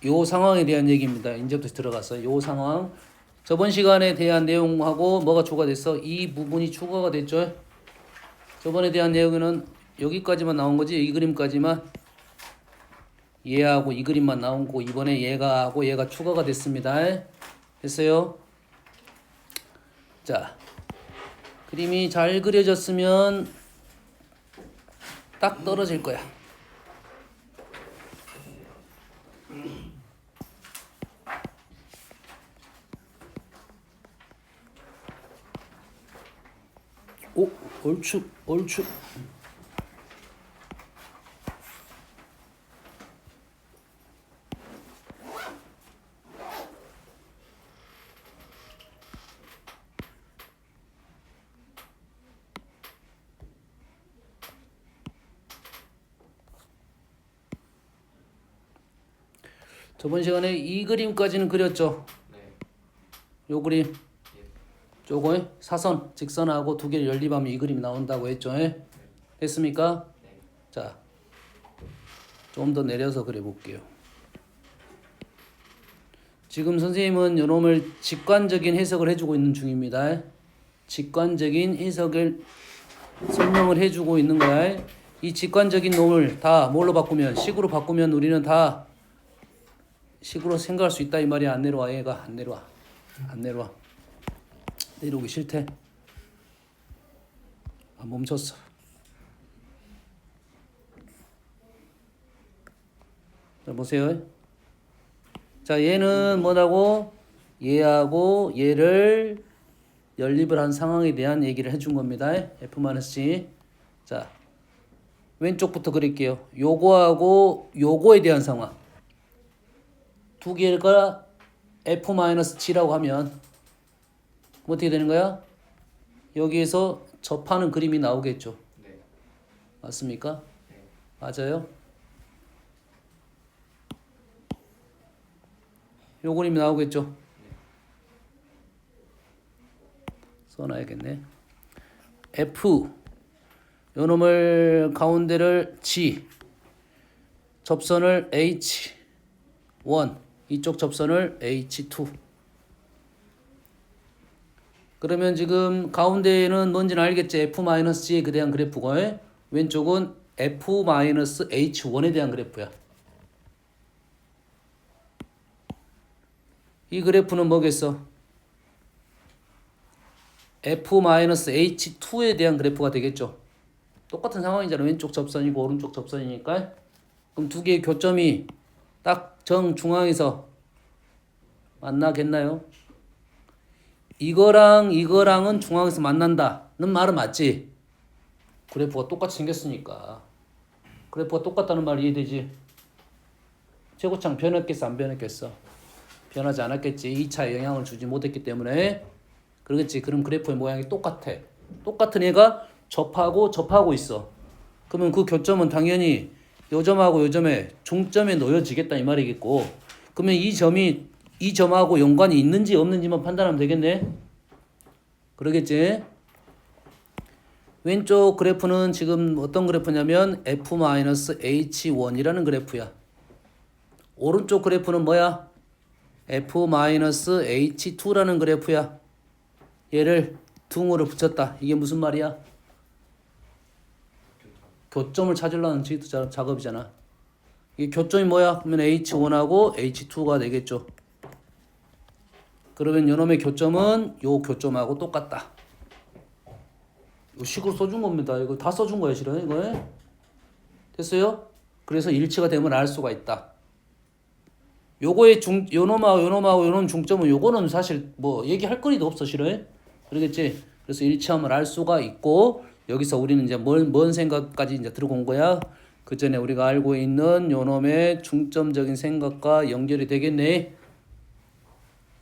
요 상황에 대한 얘기입니다. 이제부터 들어갔어요. 요 상황. 저번 시간에 대한 내용하고 뭐가 추가됐어? 이 부분이 추가가 됐죠. 저번에 대한 내용은 여기까지만 나온 거지. 이 그림까지만. 얘하고 이 그림만 나온 거. 이번에 얘가 하고 얘가 추가가 됐습니다. 됐어요? 자, 그림이 잘 그려졌으면 딱 떨어질 거야. 오, 얼추. 저번 시간에 이 그림까지는 그렸죠. 네. 요 그림. 예. 요거 사선, 직선하고 두 개를 연립하면 이 그림이 나온다고 했죠. 됐습니까? 네. 자, 좀 더 내려서 그려볼게요. 지금 선생님은 요놈을 직관적인 해석을 해주고 있는 중입니다. 직관적인 해석을 설명을 해주고 있는 거야. 이 직관적인 놈을 다 뭘로 바꾸면, 식으로 바꾸면 우리는 다 식으로 생각할 수 있다 이 말이야. 안 내려와. 얘가 안 내려와. 내려오기 싫대. 아, 멈췄어. 자, 보세요. 자, 얘는 뭐라고? 얘하고 얘를 연립을 한 상황에 대한 얘기를 해준 겁니다. F-C. 자, 왼쪽부터 그릴게요. 요거하고 요거에 대한 상황. 두 개가 F-G라고 하면 어떻게 되는 거야? 여기에서 접하는 그림이 나오겠죠. 네. 맞습니까? 네. 맞아요? 요 그림이 나오겠죠. 써놔야겠네. F 요 놈을 가운데를 G 접선을 H1 이쪽 접선을 H2 그러면 지금 가운데는 뭔지는 알겠지. F-G에 대한 그래프고 왼쪽은 F-H1에 대한 그래프야. 이 그래프는 뭐겠어? F-H2에 대한 그래프가 되겠죠. 똑같은 상황이잖아. 왼쪽 접선이고 오른쪽 접선이니까. 그럼 두 개의 교점이 딱 정중앙에서 만나겠나요? 이거랑은 중앙에서 만난다는 말은 맞지? 그래프가 똑같이 생겼으니까. 그래프가 똑같다는 말 이해되지? 최고창 변했겠어 안 변했겠어? 변하지 않았겠지. 2차에 영향을 주지 못했기 때문에. 그러겠지. 그럼 그래프의 모양이 똑같아. 똑같은 애가 접하고 있어. 그러면 그 교점은 당연히 요 점하고 요 점에 중점에 놓여지겠다 이 말이겠고. 그러면 이 점이 이 점하고 연관이 있는지 없는지만 판단하면 되겠네. 그러겠지. 왼쪽 그래프는 지금 어떤 그래프냐면 F-H1이라는 그래프야. 오른쪽 그래프는 뭐야? F-H2라는 그래프야. 얘를 둥으로 붙였다. 이게 무슨 말이야? 교점을 찾으려는 작업이잖아. 이 교점이 뭐야? 그러면 H1하고 H2가 되겠죠. 그러면 요놈의 교점은 요 교점하고 똑같다. 요 식으로 써준 겁니다. 이거 다 써준 거예요, 실은 이거. 됐어요? 그래서 일치가 되면 알 수가 있다. 요거의 요놈하고 요놈 중점은 요거는 사실 뭐 얘기할 거리도 없어, 실은. 그러겠지? 그래서 일치함을 알 수가 있고 여기서 우리는 이제 뭔 생각까지 이제 들어온 거야? 그 전에 우리가 알고 있는 요놈의 중점적인 생각과 연결이 되겠네.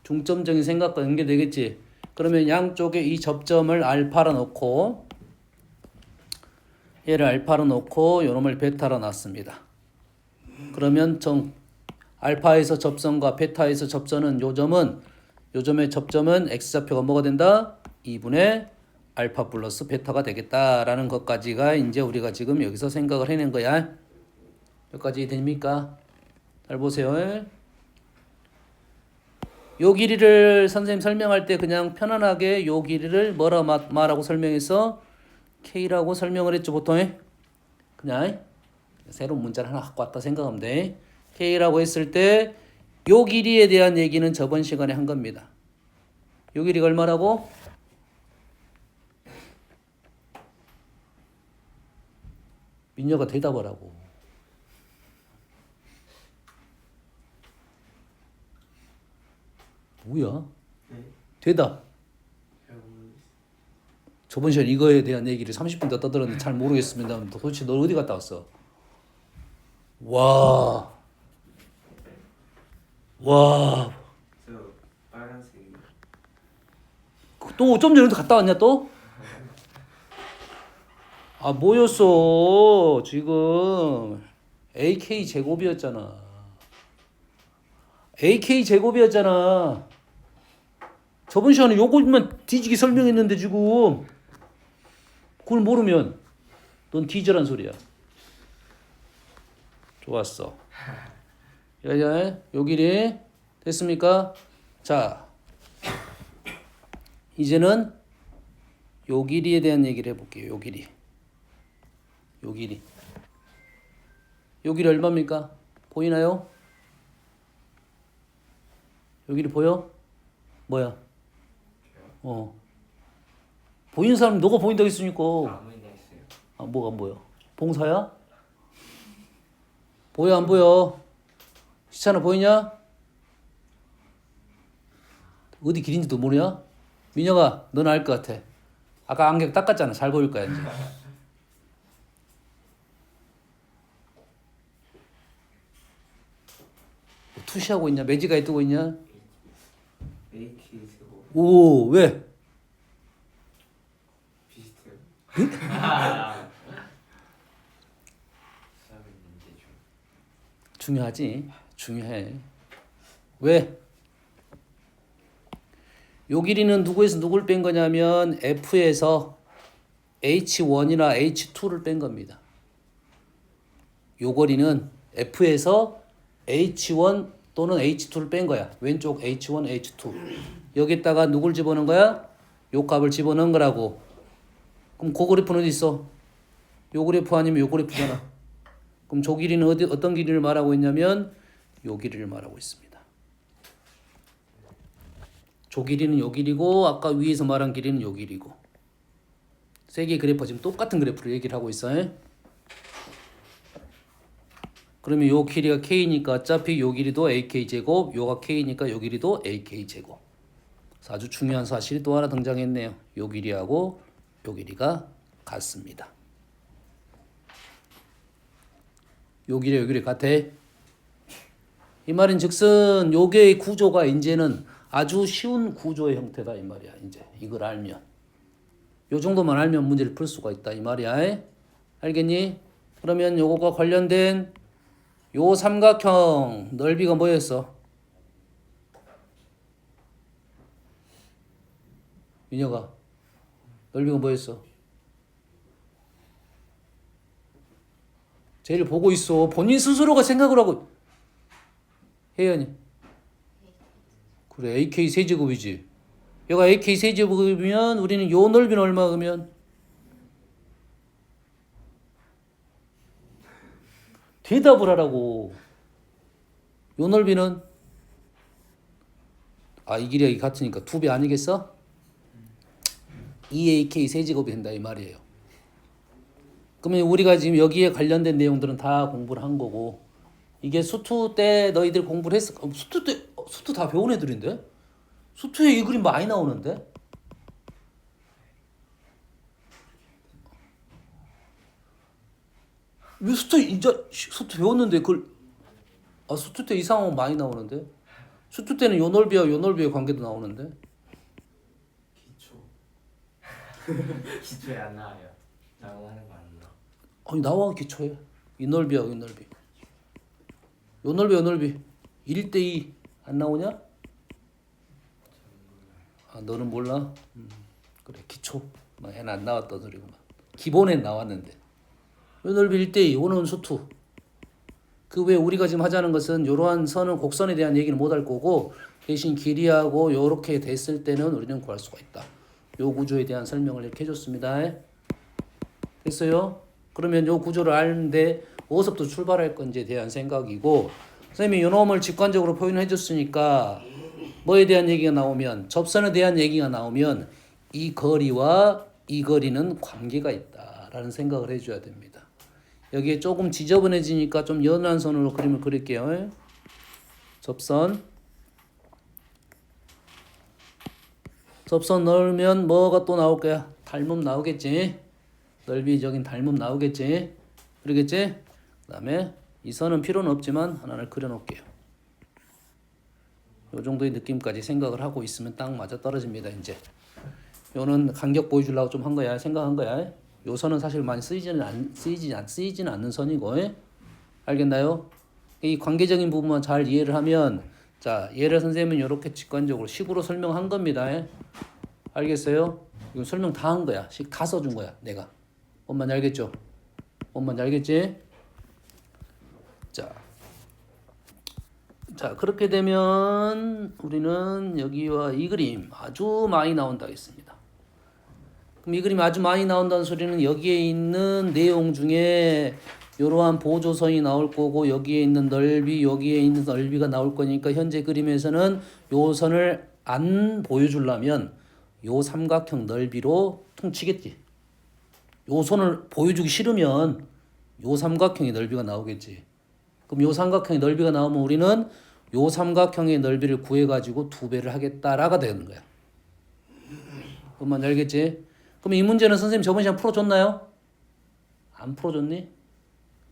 중점적인 생각과 연결되겠지. 그러면 양쪽에 이 접점을 알파로 놓고 얘를 알파로 놓고 요놈을 베타로 놨습니다. 그러면 알파에서 접선과 베타에서 접선은 요점의 접점은 x좌표가 뭐가 된다? 2분의 알파 플러스 베타가 되겠다라는 것까지가 이제 우리가 지금 여기서 생각을 해낸 거야. 여기까지 됩니까? 잘 보세요. 요 길이를 선생님 설명할 때 그냥 편안하게 요 길이를 뭐라 말하고 설명해서 K라고 설명을 했죠 보통. 그냥 새로운 문자를 하나 갖고 왔다 생각하면 돼. K라고 했을 때 요 길이에 대한 얘기는 저번 시간에 한 겁니다. 요 길이가 얼마라고? 민혁아 대답하라고. 뭐야? 대답. 저번 시간 이거에 대한 얘기를 30분 더 떠들었는데 잘 모르겠습니다. 도대체 너 어디 갔다 왔어? 와. 저 빨간색이. 또 좀 전에 갔다 왔냐 또? 아 뭐였어 지금 AK 제곱이었잖아. AK 제곱이었잖아. 저번 시간에 요것만 뒤지게 설명했는데 지금 그걸 모르면 넌 뒤져란 소리야. 좋았어. 야, 요 길이 됐습니까? 자, 이제는 요 길이에 대한 얘기를 해볼게요. 요 길이. 요 길이. 요 길이 얼마입니까? 보이나요? 요 길이 보여? 뭐야? 보이는 사람 너가 보인다고 했으니까. 아무리 했어요. 아, 뭐가 안 보여? 봉사야? 보여 안 보여? 시찬아 보이냐? 어디 길인지도 모르냐? 민혁아 너는 알 것 같아. 아까 안경 닦았잖아. 잘 보일 거야 이제. 뭐 투시하고 있냐? 매지가에 뜨고 있냐? AK 세고 오 왜? 비슷해요. 수학은 문제 중. 중요하지. 중요해. 왜? 요 길이는 누구에서 누굴 뺀 거냐면 F에서 H1이나 H2를 뺀 겁니다. 요 거리는 F에서 H1 또는 H2를 뺀 거야. 왼쪽 H1, H2. 여기다가 누굴 집어넣은 거야? 요 값을 집어넣은 거라고. 그럼 그 그래프는 어디 있어? 요 그래프 아니면 요 그래프잖아. 그럼 저 길이는 어떤 길이를 말하고 있냐면 요 길이를 말하고 있습니다. 저 길이는 요 길이고 아까 위에서 말한 길이는 요 길이고. 세 개의 그래프가 지금 똑같은 그래프를 얘기를 하고 있어요. 그러면 요 길이가 K니까 어차피 요 길이도 AK 제곱, 요가 K니까 요 길이도 AK 제곱. 그래서 아주 중요한 사실이 또 하나 등장했네요. 요 길이하고 요 길이가 같습니다. 요 길이 요 길이 같아. 이 말인 즉슨 요게의 구조가 이제는 아주 쉬운 구조의 형태다 이 말이야. 이제 이걸 알면 요 정도만 알면 문제를 풀 수가 있다 이 말이야. 알겠니? 그러면 요거가 관련된 요 삼각형 넓이가 뭐였어? 민혁아 넓이가 뭐였어? 쟤를 보고 있어. 본인 스스로가 생각을 하고. 혜연이 그래 AK 세제곱이지. 얘가 AK 세제곱이면 우리는 요 넓이는 얼마 그러면 대답을 하라고. 요 넓이는 이 길이가 같으니까 2배 아니겠어? 2AK 세제곱이 된다 이 말이에요. 그러면 우리가 지금 여기에 관련된 내용들은 다 공부를 한 거고 이게 수투 때 너희들 공부를 했을 수투 때 수투 다 배운 애들인데 수투에 이 그림 많이 나오는데 왜 수투 이제 수투 배웠는데 그걸 수투 때 이 상황 많이 나오는데 수투 때는 요 넓이와 요 넓이의 관계도 나오는데 기초. 기초에 안 나와요. 라고 하는 거 아니에요? 아니 나와 기초에 이 넓이야 이 넓이 요 넓이 요 넓이 1대2 안 나오냐? 너는 몰라? 그래 기초 얘는 안 나왔던 소리구만. 기본엔 나왔는데 요 넓이 1대2 요는 수투 그 외에 우리가 지금 하자는 것은 이러한 선은 곡선에 대한 얘기는 못 할 거고 대신 길이하고 이렇게 됐을 때는 우리는 구할 수가 있다. 요 구조에 대한 설명을 이렇게 해줬습니다. 됐어요? 그러면 요 구조를 아는데 어디서부터 출발할 건지에 대한 생각이고 선생님이 요 놈을 직관적으로 표현해 줬으니까 뭐에 대한 얘기가 나오면 접선에 대한 얘기가 나오면 이 거리와 이 거리는 관계가 있다라는 생각을 해줘야 됩니다. 여기에 조금 지저분해지니까 좀 연한 선으로 그림을 그릴게요. 접선 넣으면 뭐가 또 나올 거야? 닮음 나오겠지. 넓이적인 닮음 나오겠지. 그러겠지? 그 다음에 이 선은 필요는 없지만 하나를 그려놓을게요. 요 정도의 느낌까지 생각을 하고 있으면 딱 맞아 떨어집니다. 이제 요는 간격 보여주려고 좀 한 거야. 생각한 거야. 요 선은 사실 많이 쓰이지는 않는 선이고, 알겠나요? 이 관계적인 부분만 잘 이해를 하면, 자, 얘를 선생님은 이렇게 직관적으로 식으로 설명한 겁니다. 알겠어요? 이거 설명 다 한 거야. 식 다 써준 거야, 내가. 뭔 말인지 알겠죠? 뭔 말인지 알겠지? 자, 그렇게 되면 우리는 여기와 이 그림 아주 많이 나온다 했습니다. 그럼 이 그림이 아주 많이 나온다는 소리는 여기에 있는 내용 중에 이러한 보조선이 나올 거고 여기에 있는 넓이, 여기에 있는 넓이가 나올 거니까 현재 그림에서는 요 선을 안 보여주려면 요 삼각형 넓이로 퉁치겠지. 요 선을 보여주기 싫으면 요 삼각형의 넓이가 나오겠지. 그럼 요 삼각형의 넓이가 나오면 우리는 요 삼각형의 넓이를 구해가지고 2배를 하겠다라가 되는 거야. 그만 알겠지? 그럼 이 문제는 선생님 저번 시간 풀어줬나요? 안 풀어줬니?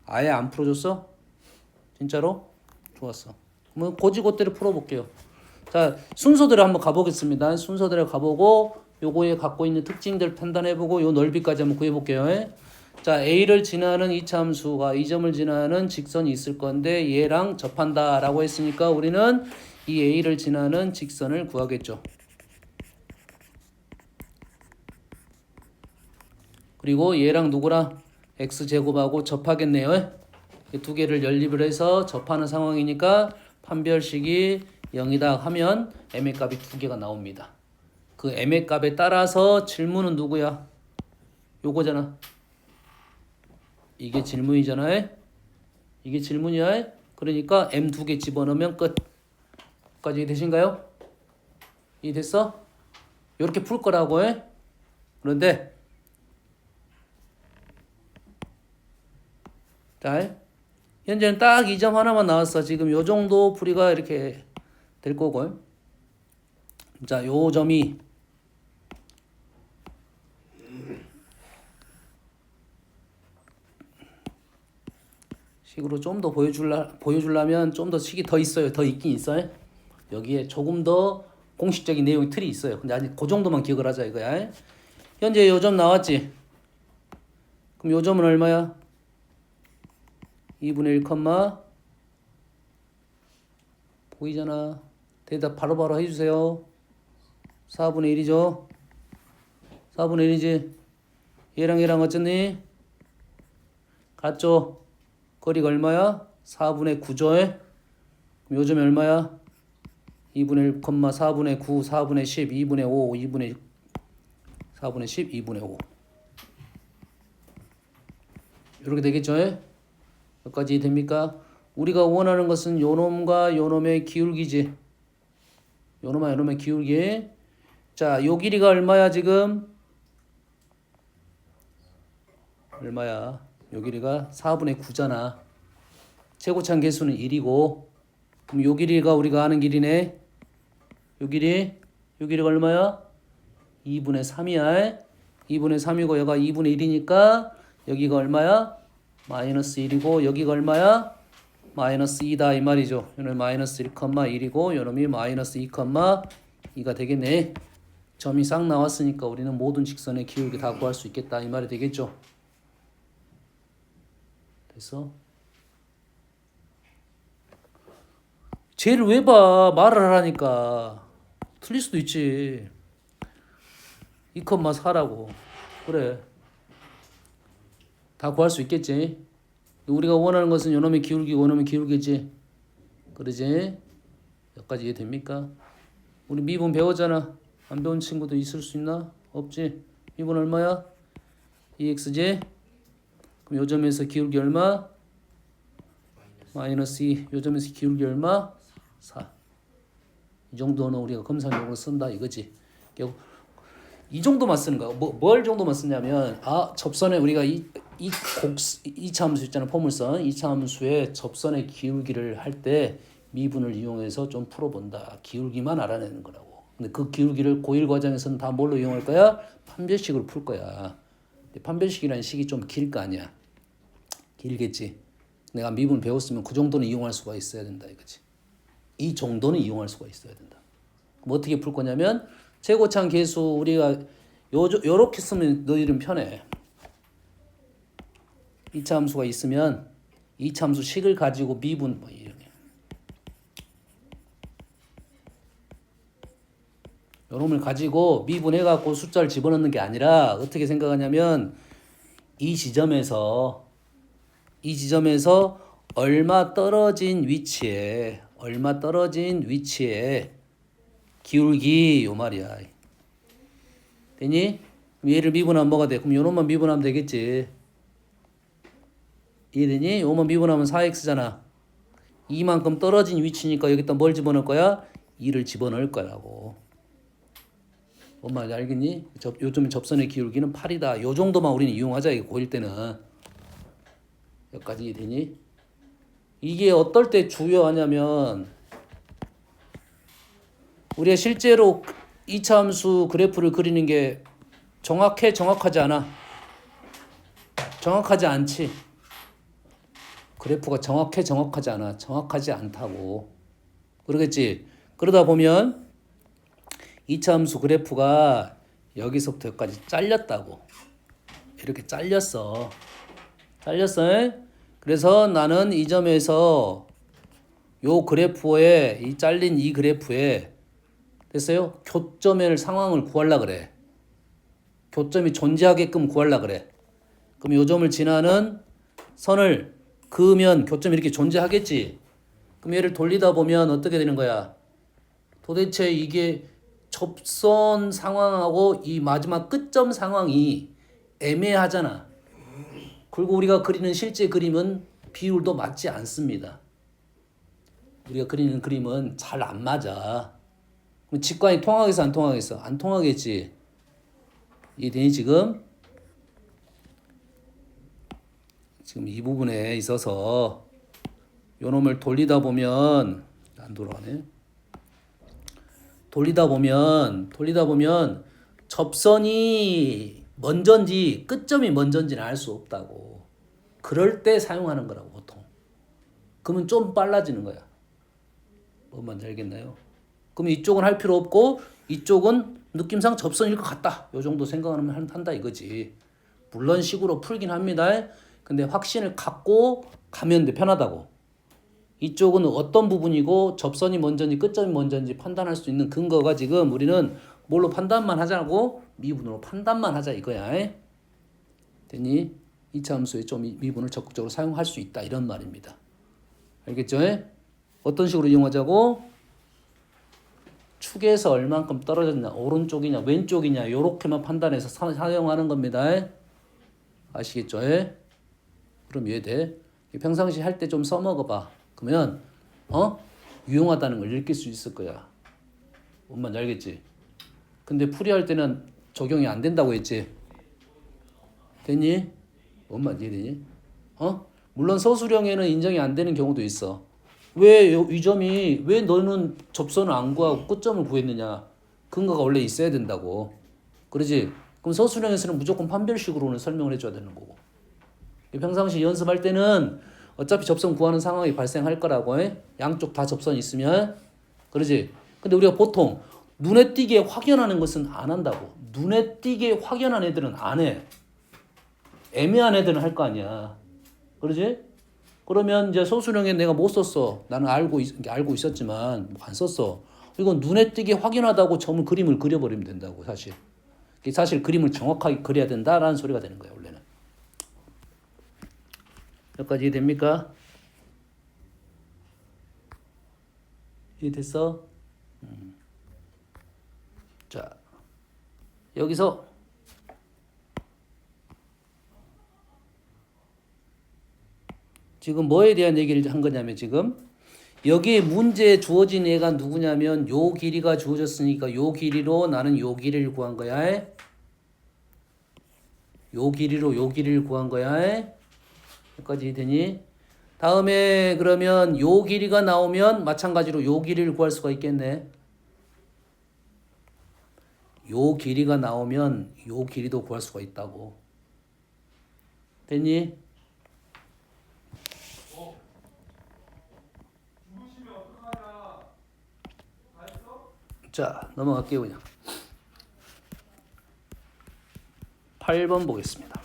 아예 안 풀어줬어? 진짜로? 좋았어. 그러면 고지고대로 풀어볼게요. 자, 순서대로 한번 가보겠습니다. 순서대로 가보고 요거에 갖고 있는 특징들 판단해보고 요 넓이까지 한번 구해볼게요. 자, A를 지나는 이차함수가 이 점을 지나는 직선이 있을 건데 얘랑 접한다 라고 했으니까 우리는 이 A를 지나는 직선을 구하겠죠. 그리고 얘랑 누구랑 x제곱하고 접하겠네요. 이 두 개를 연립을 해서 접하는 상황이니까 판별식이 0이다 하면 m의 값이 2개가 나옵니다. 그 m의 값에 따라서 질문은 누구야? 요거잖아. 이게 질문이잖아. 이게 질문이야. 그러니까 m 2개 집어넣으면 끝. 까지 되신가요? 이해됐어? 이렇게 풀 거라고 해. 그런데 자, 현재는 딱 이 점 하나만 나왔어. 지금 요 정도 풀이가 이렇게 될 거고. 자, 요 점이 식으로 좀 더 보여주려면 좀 더 식이 더 있어요. 더 있긴 있어요. 여기에 조금 더 공식적인 내용의 틀이 있어요. 근데 아직 그 정도만 기억을 하자 이거야. 현재 요 점 나왔지? 그럼 요 점은 얼마야? 2분의 1, 보이잖아. 대답 바로바로 해주세요. 4분의 1이죠. 4분의 1이지. 얘랑 어쩌니? 같죠? 거리가 얼마야? 4분의 9죠. 그럼 요점이 얼마야? 2분의 1, 4분의 9, 4분의 10, 2분의 5, 2분의 4분의 10, 2분의 5. 이렇게 되겠죠? 여기까지 됩니까? 우리가 원하는 것은 요놈과 요놈의 기울기지. 요놈과 요놈의 기울기. 자, 요 길이가 얼마야 지금? 얼마야? 요 길이가 4분의 9잖아. 최고참 개수는 1이고 그럼 요 길이가 우리가 아는 길이네. 요 길이가 얼마야? 2분의 3이야. 2분의 3이고 여기가 2분의 1이니까 여기가 얼마야? 마이너스 1이고 여기가 얼마야? 마이너스 2다 이 말이죠. 요는 마이너스 1,1이고 요놈이 마이너스 2,2가 되겠네. 점이 싹 나왔으니까 우리는 모든 직선의 기울기 다 구할 수 있겠다 이 말이 되겠죠. 됐어? 쟤를 왜 봐? 말을 하라니까. 틀릴 수도 있지. 2,4라고. 그래. 다 구할 수 있겠지. 우리가 원하는 것은 요놈의 기울기고 요놈의 기울기지. 그러지? 여기까지 이해됩니까? 우리 미분 배웠잖아. 안 배운 친구도 있을 수 있나? 없지. 미분 얼마야? 2x지? 그럼 요 점에서 기울기 얼마? 마이너스 2. 요 점에서 기울기 얼마? 4. 이 정도는 우리가 검사용으로 쓴다 이거지. 결국 이 정도만 쓰는 거야. 뭘 정도만 쓰냐면 접선에 우리가 이차 함수 있잖아. 포물선. 이차 함수의 접선의 기울기를 할 때 미분을 이용해서 좀 풀어본다. 기울기만 알아내는 거라고. 근데 그 기울기를 고1 과정에서는 다 뭘로 이용할 거야? 판별식으로 풀 거야. 근데 판별식이라는 식이 좀 길 거 아니야. 길겠지. 내가 미분 배웠으면 그 정도는 이용할 수가 있어야 된다 이거지. 이 정도는 이용할 수가 있어야 된다. 그럼 어떻게 풀 거냐면 최고차항 계수 우리가 요렇게 쓰면 너희들은 편해. 이차 함수가 있으면 이차 함수 식을 가지고 미분 뭐 이렇게 요놈을 가지고 미분해 갖고 숫자를 집어넣는 게 아니라 어떻게 생각하냐면 이 지점에서 얼마 떨어진 위치에 기울기 요 말이야. 되니? 그럼 얘를 미분하면 뭐가 돼? 그럼 요놈만 미분하면 되겠지. 이해되니? 요만 미분하면 4x잖아. 이만큼 떨어진 위치니까 여기다 뭘 집어넣을 거야? 2를 집어넣을 거라고. 뭔 말인지 알겠니? 요즘 접선의 기울기는 8이다. 요 정도만 우리는 이용하자. 이거 고1 때는. 여기까지 이해되니? 이게 어떨 때 중요하냐면 우리가 실제로 이차 함수 그래프를 그리는 게 정확하지 않아. 정확하지 않지. 그래프가 정확하지 않아. 정확하지 않다고. 그러겠지. 그러다 보면 이차 함수 그래프가 여기서부터 여기까지 잘렸다고. 이렇게 잘렸어. 그래서 나는 이 점에서 요 그래프에 이 잘린 이 그래프에 됐어요? 교점의 상황을 구하려 그래. 교점이 존재하게끔 구하려 그래. 그럼 요 점을 지나는 선을 그으면 교점이 이렇게 존재하겠지. 그럼 얘를 돌리다 보면 어떻게 되는 거야? 도대체 이게 접선 상황하고 이 마지막 끝점 상황이 애매하잖아. 그리고 우리가 그리는 실제 그림은 비율도 맞지 않습니다. 우리가 그리는 그림은 잘 안 맞아. 그럼 직관이 통하겠어 안 통하겠어? 안 통하겠지. 이해되니 지금? 지금 이 부분에 있어서 요 놈을 돌리다 보면 안 돌아가네. 돌리다 보면 접선이 먼저인지 끝점이 먼저인지는 알 수 없다고. 그럴 때 사용하는 거라고 보통. 그러면 좀 빨라지는 거야. 뭔 말인지 알겠나요? 그럼 이쪽은 할 필요 없고 이쪽은 느낌상 접선일 것 같다. 요 정도 생각하면 한다 이거지. 물론 식으로 풀긴 합니다. 근데 확신을 갖고 가면 돼. 편하다고. 이쪽은 어떤 부분이고 접선이 먼저인지 끝점이 먼저인지 판단할 수 있는 근거가 지금 우리는 뭘로 판단만 하자고? 미분으로 판단만 하자 이거야. 됐니? 이차 함수에 좀 미분을 적극적으로 사용할 수 있다 이런 말입니다. 알겠죠? 어떤 식으로 이용하자고? 축에서 얼만큼 떨어졌냐, 오른쪽이냐, 왼쪽이냐 요렇게만 판단해서 사용하는 겁니다. 아시겠죠? 그럼 이해돼? 평상시 할 때 좀 써먹어봐. 그러면 유용하다는 걸 느낄 수 있을 거야. 뭔 말인지 알겠지? 근데 풀이할 때는 적용이 안 된다고 했지? 됐니? 뭔 말인지 이해되니? 물론 서술형에는 인정이 안 되는 경우도 있어. 왜 이 점이 왜 너는 접선을 안 구하고 끝점을 구했느냐? 근거가 원래 있어야 된다고. 그러지? 그럼 서술형에서는 무조건 판별식으로는 설명을 해줘야 되는 거고. 평상시 연습할 때는 어차피 접선 구하는 상황이 발생할 거라고. 양쪽 다 접선이 있으면. 그러지? 근데 우리가 보통 눈에 띄게 확연하는 것은 안 한다고. 눈에 띄게 확연한 애들은 안 해. 애매한 애들은 할 거 아니야. 그러지? 그러면 이제 서술형에 내가 못 썼어. 나는 알고 있었지만 안 썼어. 이건 눈에 띄게 확연하다고 점을 그림을 그려버리면 된다고 사실. 사실 그림을 정확하게 그려야 된다라는 소리가 되는 거야 원래는. 여기까지 이해됩니까? 이해됐어? 자, 여기서 지금 뭐에 대한 얘기를 한 거냐면 지금 여기에 문제에 주어진 애가 누구냐면 요 길이가 주어졌으니까 요 길이로 나는 요 길이를 구한 거야. 요 길이로 요 길이를 구한 거야. 여기까지 되니? 다음에 그러면 요 길이가 나오면 마찬가지로 요 길이를 구할 수가 있겠네. 요 길이가 나오면 요 길이도 구할 수가 있다고. 됐니? 자, 넘어갈게요 그냥. 8번 보겠습니다.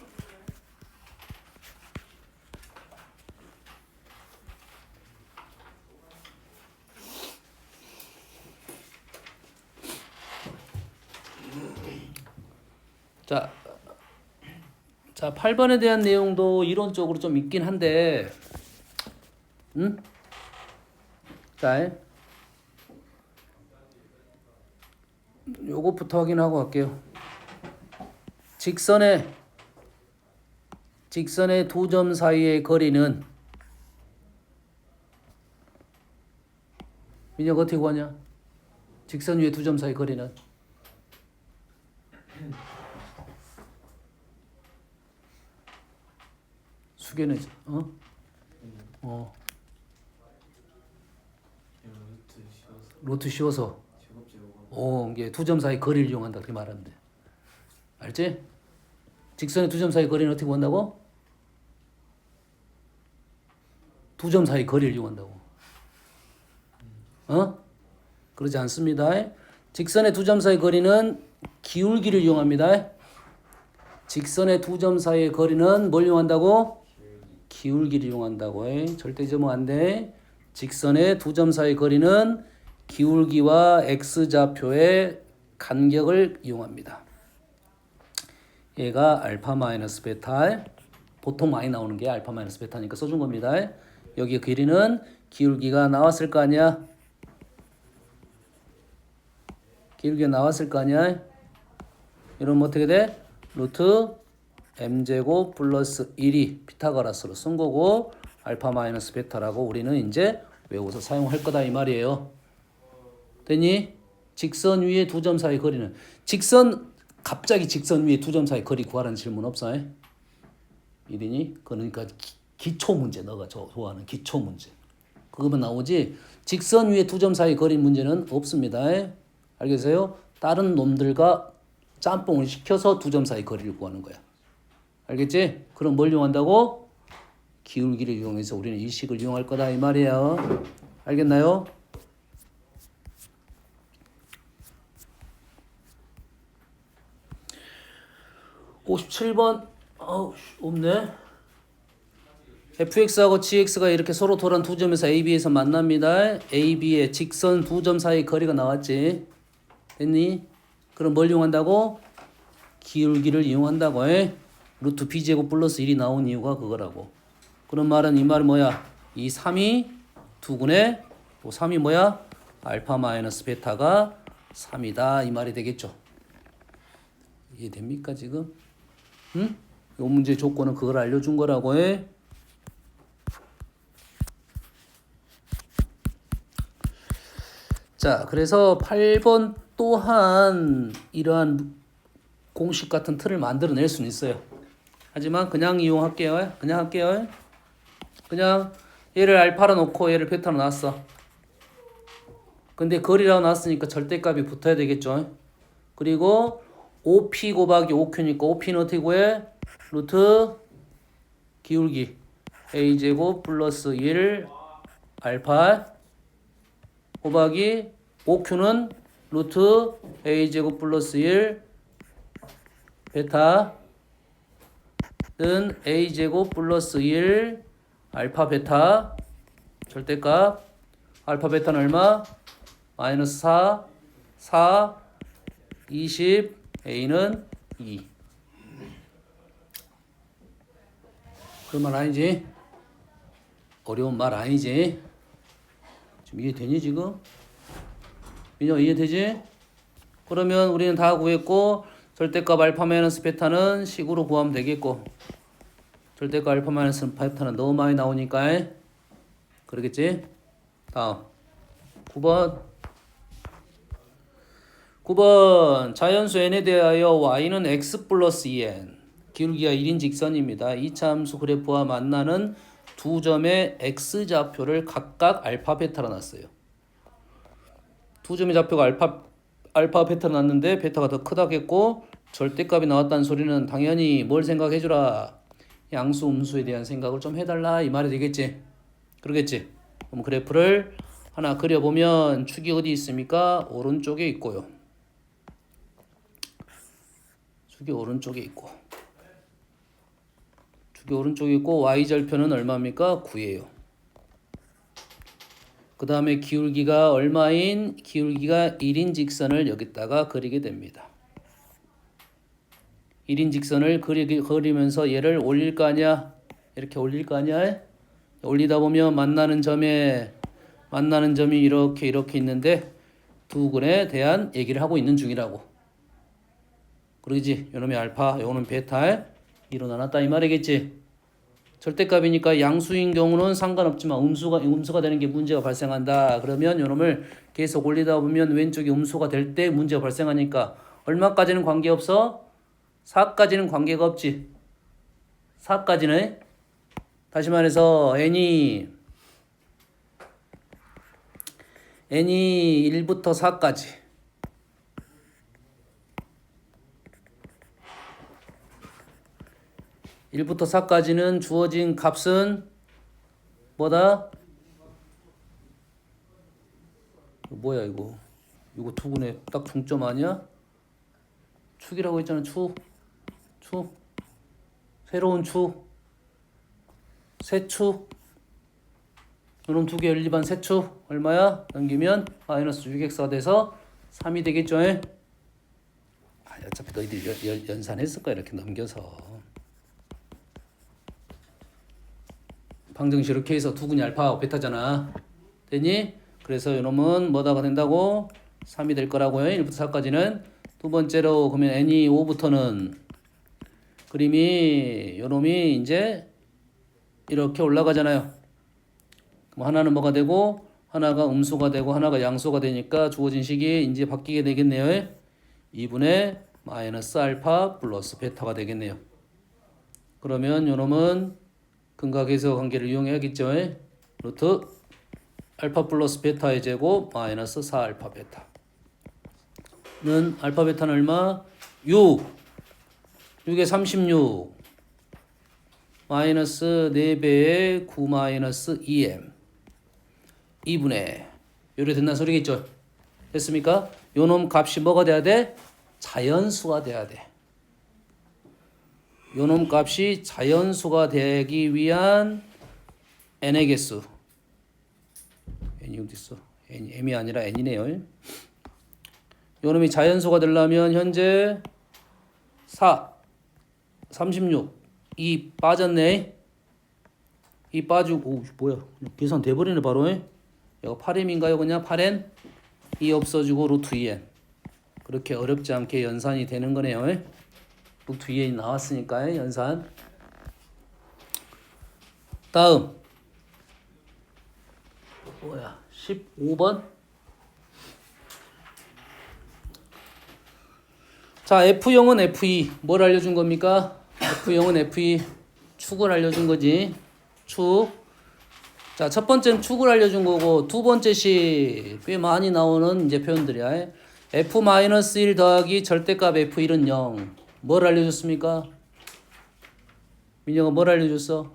자, 8번에 대한 내용도 이론적으로 좀 있긴 한데, 자, 요것부터 확인하고 갈게요. 직선의 두 점 사이의 거리는 민혁 어떻게 구하냐? 직선 위에 두 점 사이 거리는 수계는 루트 씌워서 이게 두 점 사이 거리를 이용한다 그렇게 말하는데 알지? 직선의 두 점 사이 거리는 어떻게 구한다고? 두 점 사이 거리를 이용한다고. 그러지 않습니다. 직선의 두 점 사이 거리는 기울기를 이용합니다. 직선의 두 점 사이의 거리는 뭘 이용한다고? 기울기를 이용한다고. 절대 잊으면 안 돼. 직선의 두 점 사이의 거리는 기울기와 x좌표의 간격을 이용합니다. 얘가 알파 마이너스 베타. 보통 많이 나오는 게 알파 마이너스 베타니까 써준 겁니다. 여기 길이는 기울기가 나왔을 거 아니야? 기울기가 나왔을 거 아니야? 이러면 어떻게 돼? 루트 m제곱 플러스 1이 피타고라스로 쓴 거고 알파 마이너스 베타라고 우리는 이제 외워서 사용할 거다 이 말이에요. 됐니? 직선 위에 두 점 사이 거리는 갑자기 직선 위에 두 점 사이 거리 구하라는 질문 없어? 이리니? 그러니까 기초 문제 너가 좋아하는 기초 문제 그거만 나오지 직선 위에 두 점 사이 거리 문제는 없습니다. 알겠어요? 다른 놈들과 짬뽕을 시켜서 두 점 사이 거리를 구하는 거야. 알겠지? 그럼 뭘 이용한다고? 기울기를 이용해서 우리는 이 식을 이용할 거다 이 말이에요. 알겠나요? (57번) 없네. fx하고 gx가 이렇게 서로 돌아온 두 점에서 AB에서 만납니다. AB의 직선 두 점 사이 거리가 나왔지. 됐니? 그럼 뭘 이용한다고? 기울기를 이용한다고. 루트 b제곱 플러스 1이 나온 이유가 그거라고. 그런 말은 이 말은 뭐야? 이 3이 2분의 3이 뭐야? 알파 마이너스 베타가 3이다 이 말이 되겠죠. 이해됩니까 지금? 응? 이 문제의 조건은 그걸 알려준 거라고 해. 자, 그래서 8번 또한 이러한 공식 같은 틀을 만들어낼 수는 있어요. 하지만 그냥 이용할게요. 그냥 할게요. 그냥 얘를 알파로 놓고 얘를 베타로 놨어. 근데 거리라고 놨으니까 절대값이 붙어야 되겠죠. 그리고 OP 곱하기 OQ니까 OP는 어떻게 구해? 루트 기울기 A제곱 플러스 1 알파 곱하기 OQ는 루트 A제곱 플러스 1 베타는 A제곱 플러스 1 알파 베타 절대값 알파 베타는 얼마? 마이너스 4 20 A는 2 그런 말 아니지? 어려운 말 아니지? 지금 이해되니 지금? 민혁 이해되지? 그러면 우리는 다 구했고 절대값 알파 마이너스 베타는 식으로 구하면 되겠고 절대값 알파 마이너스 베타는 너무 많이 나오니까 그러겠지? 다음 9번 자연수 n에 대하여 y는 x 플러스 2n 기울기가 1인 직선입니다. 이차 함수 그래프와 만나는 두 점의 x좌표를 각각 알파 베타로 놨어요. 두 점의 좌표가 알파 베타로 놨는데 베타가 더 크다겠고 절대값이 나왔다는 소리는 당연히 뭘 생각해주라. 양수 음수에 대한 생각을 좀 해달라 이 말이 되겠지. 그러겠지. 그럼 그래프를 하나 그려보면 축이 어디 있습니까? 오른쪽에 있고요. 축이 오른쪽에 있고 축이 오른쪽에 있고 y절표는 얼마입니까? 9예요. 그 다음에 기울기가 얼마인? 기울기가 1인 직선을 여기다가 그리게 됩니다. 1인 직선을 그리면서 얘를 올릴 거 아니야? 이렇게 올릴 거 아니야? 올리다 보면 만나는 점이 이렇게 있는데 두 근에 대한 얘기를 하고 있는 중이라고. 그러지? 요놈이 알파, 요놈은 베타 일어나놨다 이 말이겠지? 절대값이니까 양수인 경우는 상관없지만 음수가 되는 게 문제가 발생한다. 그러면 요놈을 계속 올리다 보면 왼쪽이 음수가 될 때 문제가 발생하니까 얼마까지는 관계없어? 4까지는 관계가 없지. 4까지는 다시 말해서 n이 1부터 4까지 1부터 4까지는 주어진 값은 뭐다? 뭐야 이거 두근에 딱 중점 아니야? 축이라고 했잖아. 축 새로운 축 세축 이놈 두 개 연립한 세축 얼마야? 넘기면 마이너스 6x가 돼서 3이 되겠죠? 어차피 너희들 연산했을 거야 이렇게 넘겨서 방정식 이렇게 해서 두근이 알파하고 베타잖아. 되니? 그래서 이놈은 뭐다가 된다고? 3이 될 거라고요. 1부터 4까지는. 두 번째로 그러면 n이 5부터는 그림이 요놈이 이제 이렇게 올라가잖아요. 그럼 하나는 뭐가 되고 하나가 음수가 되고 하나가 양수가 되니까 주어진 식이 이제 바뀌게 되겠네요. 2분의 마이너스 알파 플러스 베타가 되겠네요. 그러면 요놈은 근각에서 관계를 이용해야겠죠. 루트 알파 플러스 베타의 제곱 마이너스 4알파 베타는 알파 베타는 얼마? 6에 36 마이너스 4배의 9 마이너스 2m 2분의 요래 된다는 소리겠죠. 됐습니까? 요놈 값이 뭐가 돼야 돼? 자연수가 돼야 돼. 요놈 값이 자연수가 되기 위한 n의 개수 n이 어디 있어? m이 아니라 n이네요. 요놈이 자연수가 되려면 현재 4 36 2 빠졌네. 2 빠지고 뭐야 계산 돼버리네 바로. 얘가 8m인가요? 그냥 8n 2 없어지고 루트 2n 그렇게 어렵지 않게 연산이 되는 거네요. 루트 2n이 나왔으니까 연산. 다음 뭐야 15번. 자 F0은 F2 뭘 알려준 겁니까? F0은 F2 축을 알려준 거지. 축. 자 첫 번째는 축을 알려준 거고 두 번째 시 꽤 많이 나오는 이제 표현들이야. F-1 더하기 절대값 F1은 0. 뭘 알려줬습니까? 민혁아 뭘 알려줬어?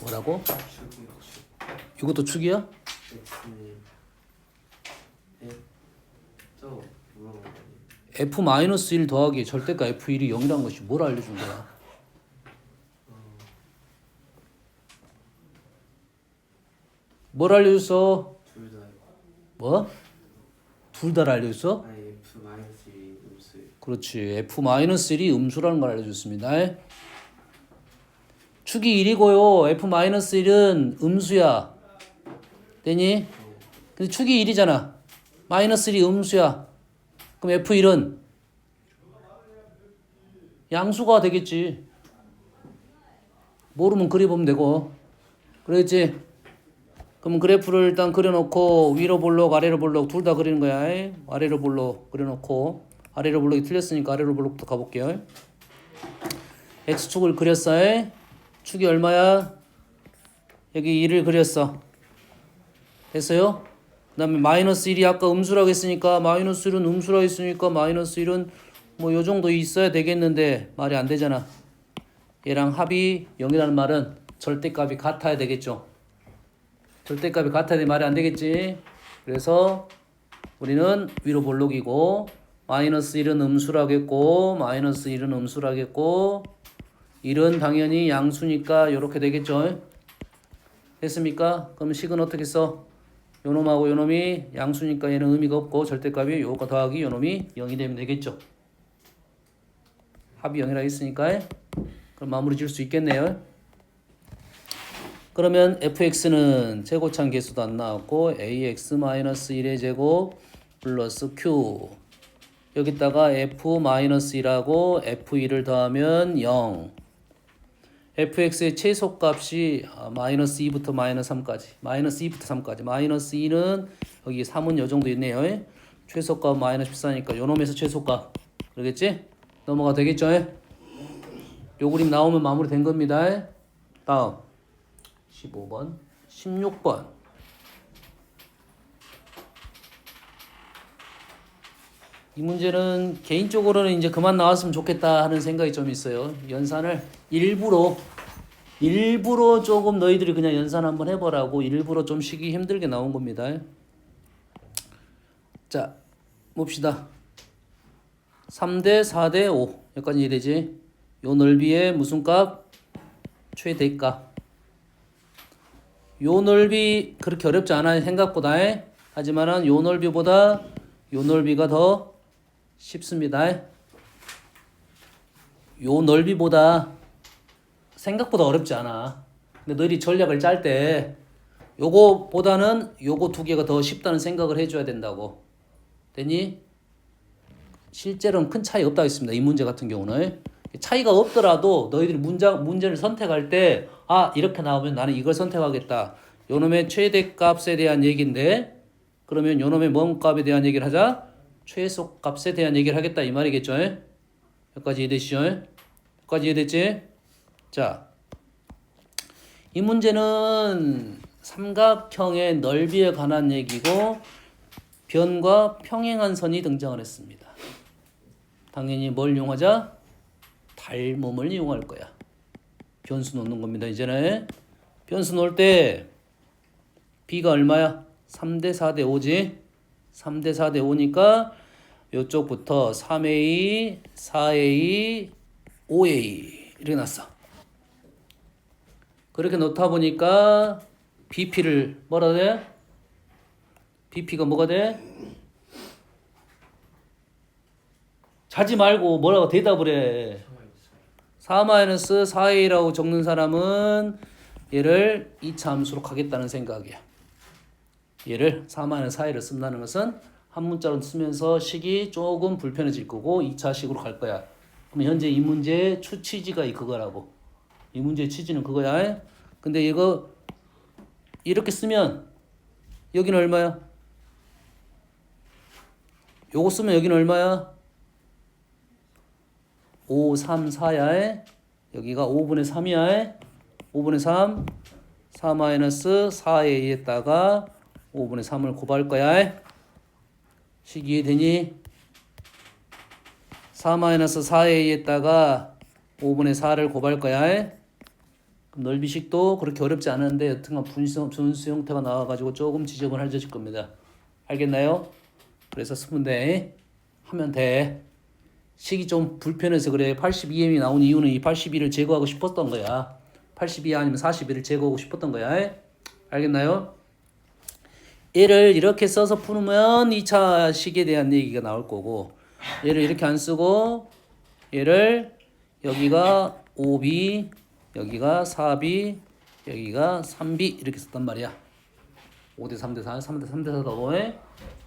뭐라고? 이것도 축이야? F-1 더하기 절대값 F1이 0이라는 것이 뭘 알려준 거야? 뭘 알려줬어? 둘 다. 뭐? 둘 다 알려줬어? 아니 F-1이 음수예요. 그렇지. F-1이 음수라는 걸 알려줬습니다. 축이 1이고요. F-1은 음수야. 되니? 근데 축이 1이잖아. 마이너스 1이 음수야. 그럼 F1은 양수가 되겠지. 모르면 그려보면 되고. 그랬지? 그럼 그래프를 일단 그려놓고 위로 볼록 아래로 볼록 둘 다 그리는 거야. 아래로 볼록 그려놓고 아래로 볼록이 틀렸으니까 아래로 볼록부터 가볼게요. X축을 그렸어. 축이 얼마야? 여기 1을 그렸어. 됐어요? 그 다음에 마이너스 1이 아까 음수라고 했으니까 마이너스 1은 음수라고 했으니까 마이너스 1은 뭐 요 정도 있어야 되겠는데 말이 안 되잖아. 얘랑 합이 0이라는 말은 절대값이 같아야 되겠죠. 절대값이 같아야 돼 말이 안 되겠지. 그래서 우리는 위로 볼록이고 마이너스 1은 음수라고 했고 마이너스 1은 음수라고 했고 1은 당연히 양수니까 이렇게 되겠죠. 됐습니까? 그럼 식은 어떻게 써? 요놈하고 요놈이 양수니까 얘는 의미가 없고 절대값이 요거 더하기 요놈이 0이 되면 되겠죠. 합이 0이라 했으니까 그럼 마무리 지을 수 있겠네요. 그러면 fx는 제곱창 개수도 안 나왔고 ax-1의 제곱 플러스 q 여기다가 f-1하고 f1을 더하면 0 fx의 최소값이 마이너스 2부터 마이너스 3까지 마이너스 2부터 3까지 마이너스 2는 여기 3은 요 정도 있네요. 최소값 마이너스 14니까 요놈에서 최소값 그러겠지? 넘어가 되겠죠? 요 그림 나오면 마무리 된 겁니다. 다음 15번 16번 이 문제는 개인적으로는 이제 그만 나왔으면 좋겠다 하는 생각이 좀 있어요. 연산을 일부러 조금 너희들이 그냥 연산 한번 해보라고 일부러 좀 쉬기 힘들게 나온 겁니다. 자 봅시다. 3대 4대 5 여기까지 이해되지? 요 넓이의 무슨 값? 최대값. 요 넓이 그렇게 어렵지 않아요 생각보다. 하지만은 요 넓이보다 요 넓이가 더 쉽습니다. 요 넓이보다 생각보다 어렵지 않아. 근데 너희들이 전략을 짤 때 요거보다는 요거 두 개가 더 쉽다는 생각을 해줘야 된다고. 됐니? 실제로는 큰 차이 없다고 했습니다. 이 문제 같은 경우는. 차이가 없더라도 너희들이 문제를 선택할 때 이렇게 나오면 나는 이걸 선택하겠다. 요놈의 최대값에 대한 얘기인데 그러면 요놈의 뭔 값에 대한 얘기를 하자? 최소값에 대한 얘기를 하겠다 이 말이겠죠. 여기까지 이해되시죠? 여기까지 이해됐지? 자, 이 문제는 삼각형의 넓이에 관한 얘기고 변과 평행한 선이 등장을 했습니다. 당연히 뭘 이용하자? 닮음을 이용할 거야. 변수 놓는 겁니다. 이제는 변수 놓을 때 b가 얼마야? 3대 4대 5지? 3대 4대 5니까 이쪽부터 3a, 4a, 5a 이렇게 났어. 그렇게 놓다 보니까 bp를 뭐라 돼? bp가 뭐가 돼? 자지 말고 뭐라고 대답을 해. 4-4a라고 적는 사람은 얘를 2차 함수로 가겠다는 생각이야. 얘를 4-4a를 쓴다는 것은 한 문자로 쓰면서 식이 조금 불편해질 거고 2차식으로 갈 거야. 그럼 현재 이 문제의 취지가 그거라고. 이 문제의 취지는 그거야. 근데 이거 이렇게 쓰면 여기는 얼마야? 요거 쓰면 여기는 얼마야? 5, 3, 4야. 여기가 5분의 3이야. 5분의 3, 4-4a에다가 5분의 3을 곱할 거야. 식 이해되니? 4-4a에다가 5분의 4를 곱할 거야. 그럼 넓이식도 그렇게 어렵지 않은데 여튼간 분수 형태가 나와가지고 조금 지저분해질 겁니다. 알겠나요? 그래서 쓰면 돼. 하면 돼. 식이 좀 불편해서 그래. 82m이 나온 이유는 이 82를 제거하고 싶었던 거야. 82 아니면 41을 제거하고 싶었던 거야. 알겠나요? 얘를 이렇게 써서 풀면 2차 식에 대한 얘기가 나올 거고 얘를 이렇게 안 쓰고 얘를 여기가 5b 여기가 4b, 여기가 3b 이렇게 썼단 말이야. 5대 3대 4, 3대 3대 4도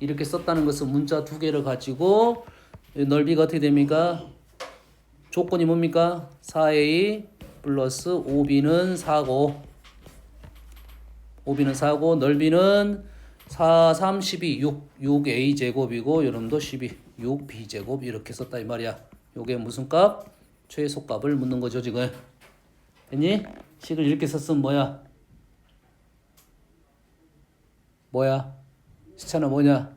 이렇게 썼다는 것은 문자 두 개를 가지고 넓이가 어떻게 됩니까? 조건이 뭡니까? 4a 플러스 5b는 4고 5b는 4고 넓이는 4, 3, 12, 6a 제곱이고 요놈도 12, 6b 제곱 이렇게 썼다 이 말이야. 요게 무슨 값? 최소값을 묻는 거죠 지금. 됐니? 식을 이렇게 썼으면 뭐야? 뭐야? 시차는 뭐냐?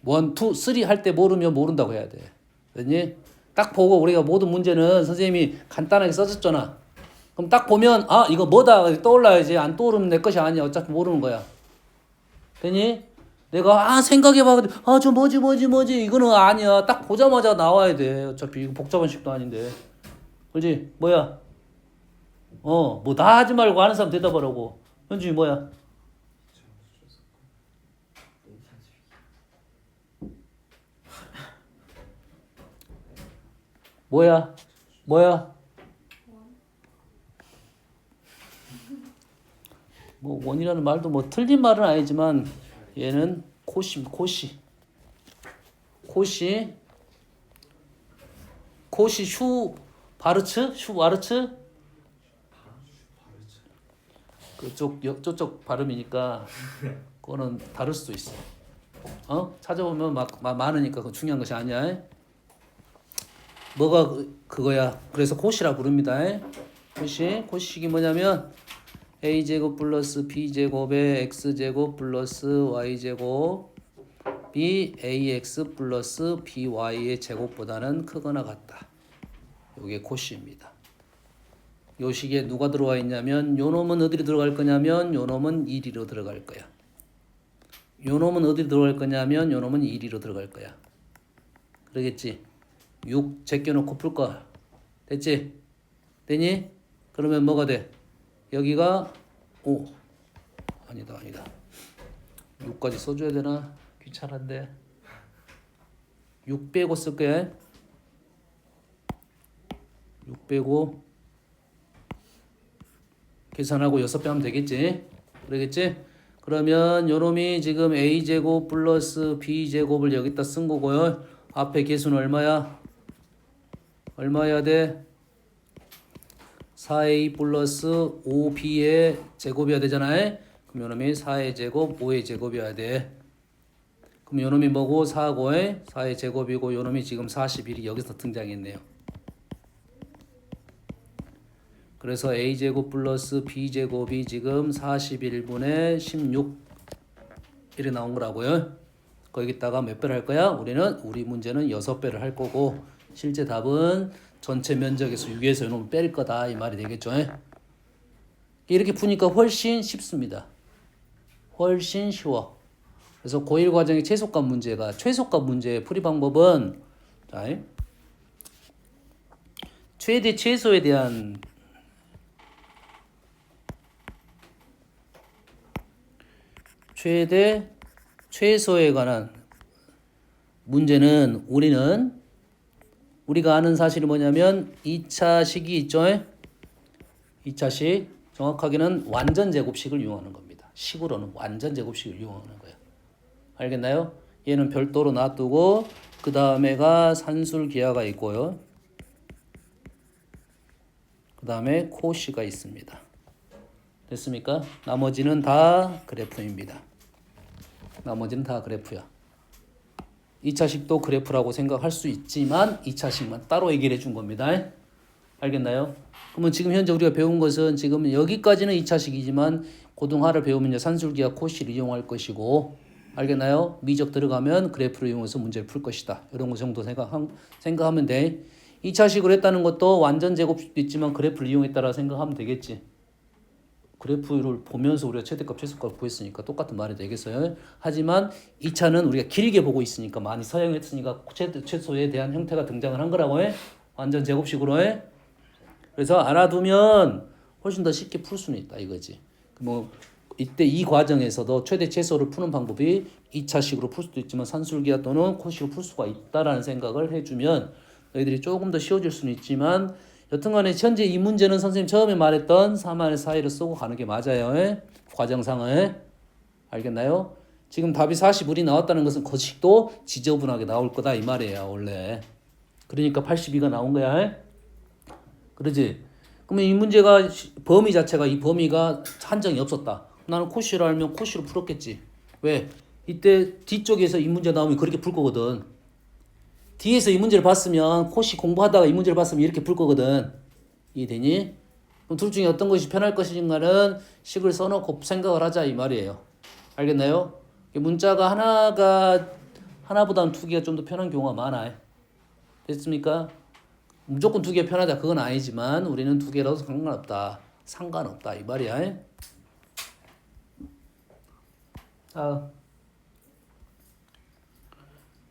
원, 투, 쓰리 할 때 모르면 모른다고 해야 돼. 됐니? 딱 보고 우리가 모든 문제는 선생님이 간단하게 써줬잖아. 그럼 딱 보면 아 이거 뭐다 떠올라야지. 안 떠오르면 내 것이 아니야. 어차피 모르는 거야. 됐니? 내가 생각해봐. 저 뭐지 이거는 아니야. 딱 보자마자 나와야 돼. 어차피 이거 복잡한 식도 아닌데. 그렇지? 뭐야? 뭐 다 하지 말고 아는 사람 대답하라고. 현준이 뭐야? 뭐야? 뭐 원이라는 말도 뭐 틀린 말은 아니지만 얘는 코시입니다. 코시 슈 바르츠? 슈 와르츠? 저쪽 발음이니까 그거는 다를 수도 있어. 찾아보면 많으니까 그거 중요한 것이 아니야. 뭐가 그거야. 그래서 코시라 부릅니다. 코시식이 뭐냐면 a제곱 플러스 b제곱에 x제곱 플러스 y제곱 이 ax 플러스 by의 제곱보다는 크거나 같다. 이게 코시입니다. 요 식에 누가 들어와 있냐면 요 놈은 어디로 들어갈 거냐면 요 놈은 1위로 들어갈 거야. 요 놈은 어디로 들어갈 거냐면 요 놈은 1위로 들어갈 거야. 그러겠지? 6 제껴놓고 풀 거. 됐지? 되니? 그러면 뭐가 돼? 여기가 5. 아니다. 6까지 써줘야 되나? 귀찮은데. 6 빼고 쓸게. 6 빼고 계산하고 6 빼면 되겠지? 그러겠지? 그러면 요놈이 지금 a제곱 플러스 b제곱을 여기다 쓴 거고요. 앞에 개수는 얼마야? 얼마여야 돼? 4a 플러스 5b의 제곱이어야 되잖아요. 그럼 요놈이 4의 제곱, 5의 제곱이어야 돼. 그럼 요놈이 뭐고? 4고에 4의 제곱이고 요놈이 지금 41이 여기서 등장했네요. 그래서 a제곱 플러스 b제곱이 지금 41분의 16 이렇게 나온 거라고요. 거기다가 몇 배를 할 거야? 우리 문제는 6배를 할 거고 실제 답은 전체 면적에서 6에서 요놈을 뺄 거다 이 말이 되겠죠. 이렇게 푸니까 훨씬 쉽습니다. 훨씬 쉬워. 그래서 고1 과정의 최소값 문제의 풀이 방법은 자, 최대 최소에 대한 최대 최소에 관한 문제는 우리가 아는 사실이 뭐냐면 2차식이 있죠. 2차식 정확하게는 완전 제곱식을 이용하는 겁니다. 식으로는 완전 제곱식을 이용하는 거예요. 알겠나요? 얘는 별도로 놔두고 그 다음에가 산술기하가 있고요. 그 다음에 코시가 있습니다. 됐습니까? 나머지는 다 그래프입니다. 나머지는 다 그래프야. 2차식도 그래프라고 생각할 수 있지만 2차식만 따로 얘기를 해준 겁니다. 알겠나요? 그러면 지금 현재 우리가 배운 것은 지금 여기까지는 2차식이지만 고등하를 배우면 이제 산술기하 코시를 이용할 것이고 알겠나요? 미적 들어가면 그래프를 이용해서 문제를 풀 것이다. 이런 거 정도 생각하면 돼. 2차식을 했다는 것도 완전 제곱식도 있지만 그래프를 이용했다라 생각하면 되겠지. 그래프를 보면서 우리가 최대값 최소값 구했으니까 똑같은 말이 되겠어요. 하지만 2차는 우리가 길게 보고 있으니까 많이 사용했으니까 최소에 대한 형태가 등장을 한 거라고 해. 완전 제곱식으로 해. 그래서 알아두면 훨씬 더 쉽게 풀 수는 있다 이거지. 뭐 이때 이 과정에서도 최대 최소를 푸는 방법이 2차식으로 풀 수도 있지만 산술기하 또는 코식으로 풀 수가 있다라는 생각을 해주면 너희들이 조금 더 쉬워질 수는 있지만 여튼간에 현재 이 문제는 선생님 처음에 말했던 3의 사이를 쓰고 가는 게 맞아요. 과정상은 알겠나요? 지금 답이 40을이 나왔다는 것은 거식도 지저분하게 나올 거다 이 말이에요 원래. 그러니까 82가 나온 거야. 그러지? 그러면 이 문제가 범위 자체가 이 범위가 한정이 없었다. 나는 코시를 알면 코시로 풀었겠지. 왜? 이때 뒤쪽에서 이 문제 나오면 그렇게 풀 거거든. 뒤에서 이 문제를 봤으면 코시 공부하다가 이 문제를 봤으면 이렇게 풀 거거든. 이해되니? 그럼 둘 중에 어떤 것이 편할 것인가는 식을 써놓고 생각을 하자 이 말이에요. 알겠나요? 문자가 하나보다는 두 개가 좀 더 편한 경우가 많아요. 됐습니까? 무조건 두 개 편하다 그건 아니지만 우리는 두 개라도 상관없다 이 말이야.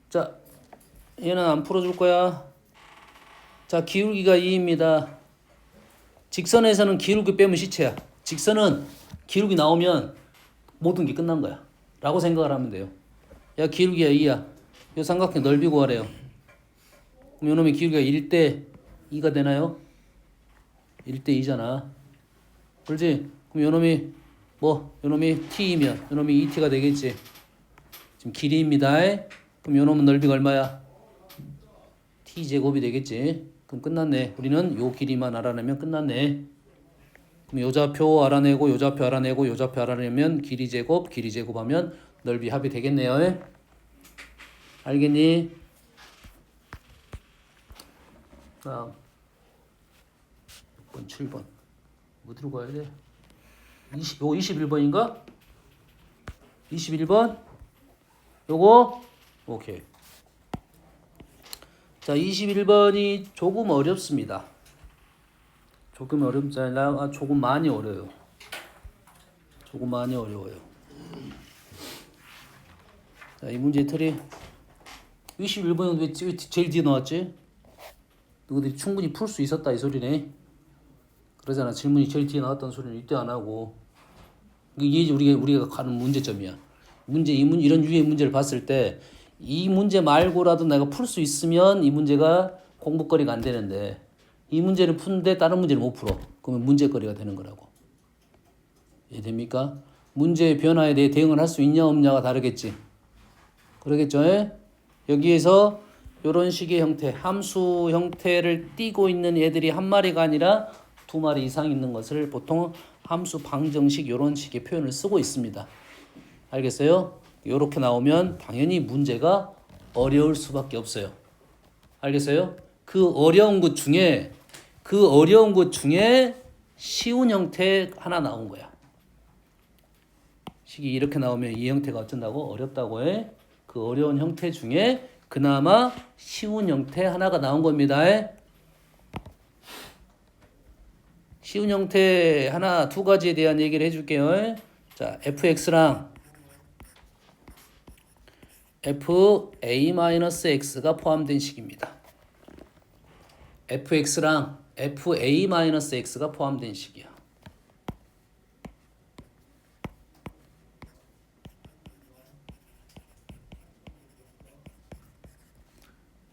자 얘는 안 풀어줄 거야. 자 기울기가 2입니다. 직선에서는 기울기 빼면 시체야. 직선은 기울기 나오면 모든 게 끝난 거야 라고 생각을 하면 돼요. 야 기울기가 2야. 이 삼각형 넓이 구하래요. 그럼 요놈의 기울기가 1대 2가 되나요? 1대 2잖아. 그렇지? 그럼 요놈이 요놈이 t이면 요놈이 2t가 되겠지. 지금 길이입니다. 그럼 요놈은 넓이가 얼마야? t제곱이 되겠지. 그럼 끝났네. 우리는 요 길이만 알아내면 끝났네. 그럼 요 좌표 알아내고 요 좌표 알아내고 요 좌표 알아내면 길이 제곱 하면 넓이 합이 되겠네요. 알겠니? 다음 6번 7번 어디로 가야 돼? 21번인가? 21번? 요거? 오케이. 자 21번이 조금 어렵습니다. 조금 어렵지 않아? 조금 많이 어려워요. 조금 많이 어려워요. 자, 이 문제 틀이 21번은 왜 제일 뒤에 나왔지? 너희들이 충분히 풀 수 있었다 이 소리네. 그러잖아. 질문이 제일 뒤에 나왔던 소리는 이때 안 하고. 이게 우리가 가는 문제점이야. 이런 유의 문제를 봤을 때 이 문제 말고라도 내가 풀 수 있으면 이 문제가 공부거리가 안 되는데 이 문제를 푸는데 다른 문제를 못 풀어. 그러면 문제거리가 되는 거라고. 이해됩니까? 문제의 변화에 대해 대응을 할 수 있냐 없냐가 다르겠지. 그러겠죠? 여기에서 이런 식의 형태, 함수 형태를 띠고 있는 애들이 한 마리가 아니라 두 마리 이상 있는 것을 보통 함수 방정식 이런 식의 표현을 쓰고 있습니다. 알겠어요? 이렇게 나오면 당연히 문제가 어려울 수밖에 없어요. 알겠어요? 그 어려운 것 중에 쉬운 형태 하나 나온 거야. 식이 이렇게 나오면 이 형태가 어쩐다고? 어렵다고 해. 그 어려운 형태 중에 그나마 쉬운 형태 하나가 나온 겁니다. 쉬운 형태 하나 두 가지에 대한 얘기를 해줄게요. 자, fx랑 fa-x가 포함된 식입니다. fx랑 fa-x가 포함된 식이야.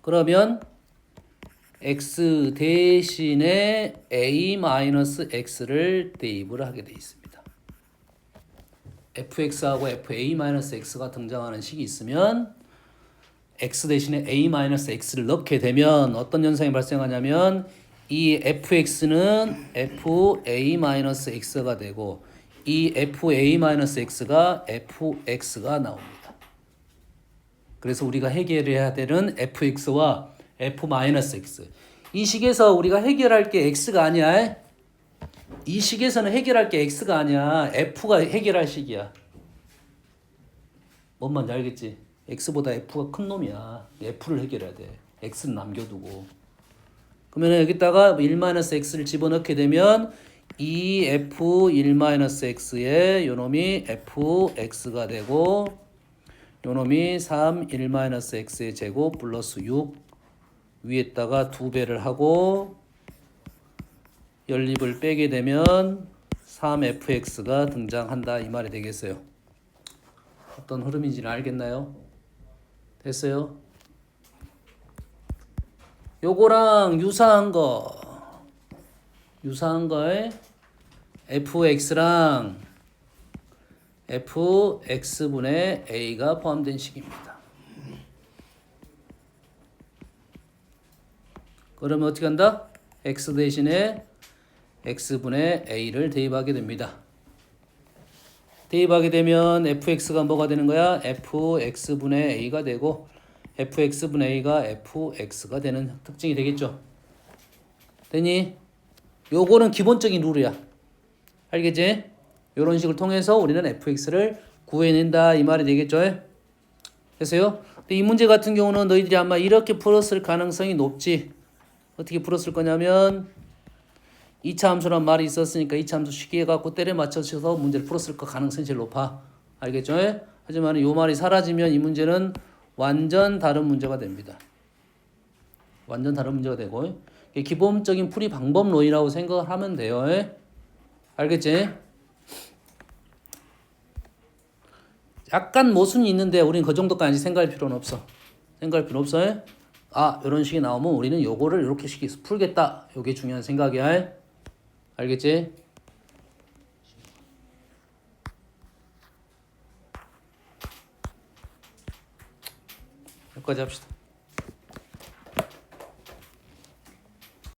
그러면 x 대신에 a-x를 대입을 하게 돼 있습니다. fx하고 fa-x가 등장하는 식이 있으면 x 대신에 a-x를 넣게 되면 어떤 현상이 발생하냐면 이 fx는 fa-x가 되고 이 fa-x가 fx가 나옵니다. 그래서 우리가 해결해야 되는 fx와 f-x. 이 식에서 우리가 해결할 게 x가 아니야. 이 식에서는 해결할 게 x가 아니야. f가 해결할 식이야. 뭔 말인지 알겠지? x보다 f가 큰 놈이야. f를 해결해야 돼. x는 남겨두고. 그러면 여기다가 1-x를 집어넣게 되면 이 f1-x에 요놈이 fx가 되고 요놈이 3-1-x의 제곱 플러스 6 위에다가 2배를 하고 연립을 빼게 되면 3fx가 등장한다 이 말이 되겠어요. 어떤 흐름인지는 알겠나요? 됐어요? 요거랑 유사한 거에 fx랑 fx분의 a가 포함된 식입니다. 그러면 어떻게 한다? x 대신에 x분의 a를 대입하게 됩니다. 대입하게 되면 fx가 뭐가 되는 거야? fx분의 a가 되고 fx분의 a가 fx가 되는 특징이 되겠죠. 되니? 요거는 기본적인 룰이야. 알겠지? 요런 식을 통해서 우리는 fx를 구해낸다 이 말이 되겠죠. 됐어요? 근데 이 문제 같은 경우는 너희들이 아마 이렇게 풀었을 가능성이 높지. 어떻게 풀었을 거냐면 2차 함수란 말이 있었으니까 2차 함수 쉽게 해갖고 때려 맞춰서 문제를 풀었을 거 가능성이 제일 높아. 알겠죠? 하지만 이 말이 사라지면 이 문제는 완전 다른 문제가 됩니다. 완전 다른 문제가 되고 기본적인 풀이 방법론이라고 생각을 하면 돼요. 알겠지? 약간 모순이 있는데 우리는 그 정도까지 생각할 필요는 없어. 생각할 필요 없어. 아, 이런 식이 나오면 우리는 요거를 이렇게 식해서 풀겠다. 요게 중요한 생각이야. 알겠지? 여기까지 합시다.